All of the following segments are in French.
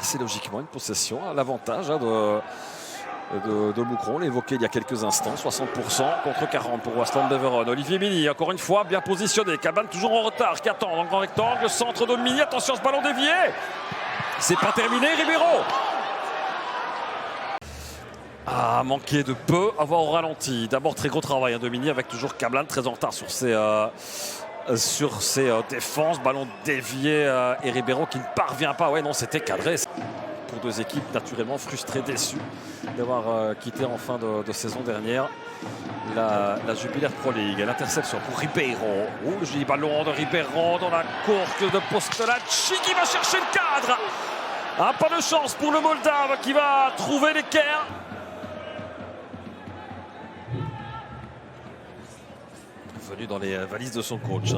c'est logiquement une possession à l'avantage de Moucron. On l'évoquait il y a quelques instants, 60% contre 40 pour Waasland Beveren. Olivier Mini, encore une fois, bien positionné. Cabane toujours en retard, qui attend dans le grand rectangle. Centre de Mini, attention, ce ballon dévié. C'est pas terminé, Ribeiro a manqué de peu, avoir au ralenti. D'abord, très gros travail de Mini avec toujours Cablan très en retard sur ses défenses. Ballon dévié et Ribeiro qui ne parvient pas. Ouais, non, c'était cadré. Pour deux équipes naturellement frustrées, déçues d'avoir quitté en fin de saison dernière la Jupiler Pro League. L'interception pour Ribeiro. Le joli ballon de Ribeiro dans la course de Postolacci qui va chercher le cadre. Pas de chance pour le Moldave qui va trouver l'équerre. Venu dans les valises de son coach,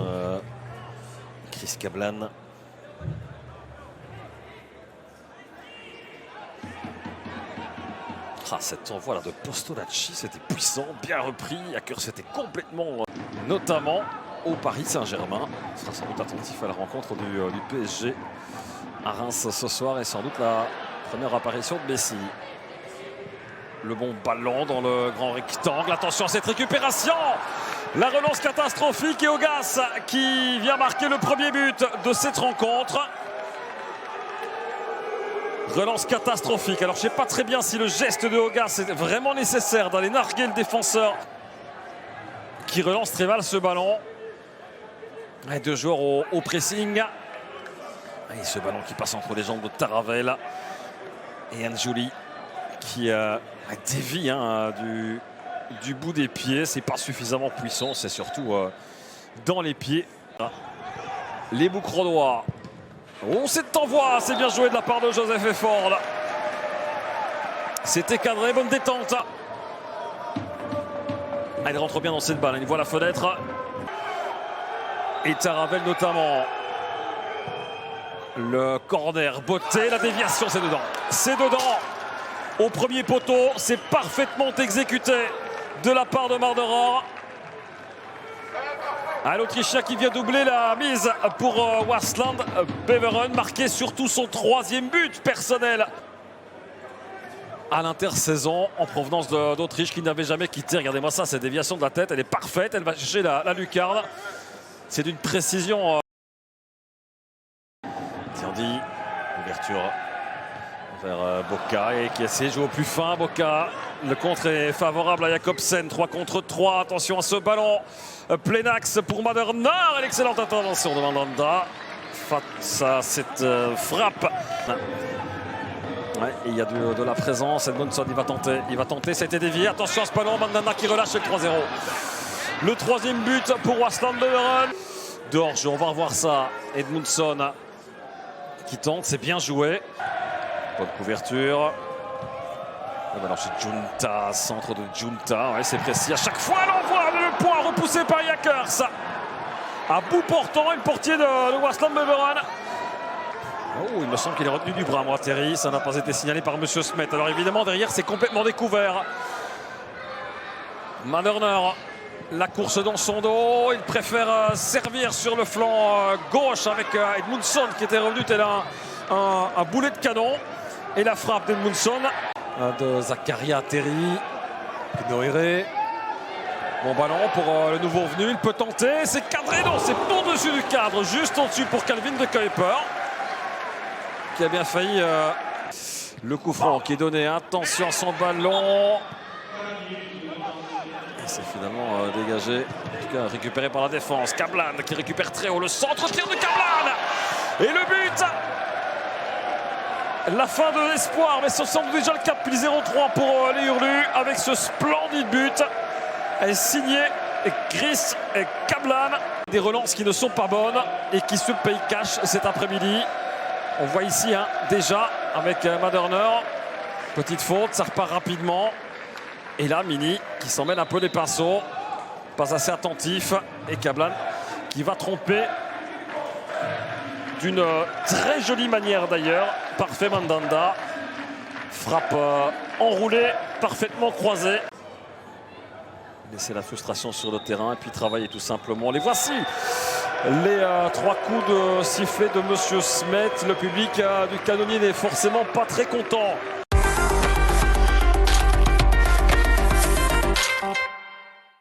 Chris Cablan. Cet envoi là de Postolacci, c'était puissant, bien repris. Hacker, c'était complètement, notamment au Paris Saint-Germain. Il sera sans doute attentif à la rencontre du PSG à Reims ce soir et sans doute la première apparition de Messi. Le bon ballon dans le grand rectangle. Attention à cette récupération. La relance catastrophique et Augas qui vient marquer le premier but de cette rencontre. Relance catastrophique. Alors je ne sais pas très bien si le geste de Augas est vraiment nécessaire d'aller narguer le défenseur qui relance très mal ce ballon. Et deux joueurs au pressing. Et ce ballon qui passe entre les jambes de Taravel et Anjouli qui dévie du bout des pieds. C'est pas suffisamment puissant, c'est surtout dans les pieds. Les Boucronois. Cet envoi, c'est bien joué de la part de Joseph Efford. C'était cadré, bonne détente. Il rentre bien dans cette balle, il voit la fenêtre. Et Taravel notamment. Le corner, beauté, la déviation, c'est dedans. C'est dedans. Au premier poteau, c'est parfaitement exécuté de la part de Marderor. L'Autrichien qui vient doubler la mise pour Waasland Beveren, marqué surtout son troisième but personnel à l'intersaison en provenance d'Autriche qui n'avait jamais quitté. Regardez-moi ça, cette déviation de la tête, elle est parfaite, elle va chercher la lucarne. C'est d'une précision. Tiandi, ouverture vers Boca et qui essaie de jouer au plus fin. Boca, le contre est favorable à Jakobsen, 3 contre 3. Attention à ce ballon. Plein axe pour Madorner. L'excellente intervention de Mandanda face à cette frappe. Il y a de la présence. Edmondson, il va tenter. Ça a été dévié. Attention à ce ballon. Mandanda qui relâche le 3-0. Le troisième but pour Waasland Beveren. Dorge, on va revoir ça. Edmondson qui tente, c'est bien joué. Bonne couverture. Alors c'est Junta, centre de Junta. Ouais, c'est précis. À chaque fois, l'envoi, le point repoussé par Yakers. À bout portant, le portier de Waasland Beveren. Il me semble qu'il est retenu du bras, moi, Terry. Ça n'a pas été signalé par Monsieur Smet. Alors évidemment, derrière, c'est complètement découvert. Madorner, la course dans son dos. Il préfère servir sur le flanc gauche avec Edmondson qui était revenu tel un boulet de canon. Et la frappe d'Edmondson de Zakaria Terry. Noiré. Bon ballon pour le nouveau venu. Il peut tenter. C'est cadré. Non, c'est au-dessus du cadre. Juste au-dessus pour Calvin de Kuiper. Qui a bien failli. Le coup franc qui est donné. Attention à son ballon. C'est finalement dégagé. En tout cas récupéré par la défense. Cablan qui récupère très haut. Le centre tir de Cablan. Et le but. La fin de l'espoir, mais ce semble déjà le cap 0-3 pour les Hurlus avec ce splendide but signé Chris Cablan. Des relances qui ne sont pas bonnes et qui se payent cash cet après-midi. On voit ici déjà avec Madorner. Petite faute, ça repart rapidement. Et là, Mini qui s'en mêle un peu les pinceaux. Pas assez attentif. Et Cablan qui va tromper d'une très jolie manière d'ailleurs. Parfait Mandanda. Frappe enroulée, parfaitement croisée. Laisser la frustration sur le terrain et puis travailler tout simplement. Les voici les 3 coups de sifflet de Monsieur Smet. Le public du Canonnier n'est forcément pas très content.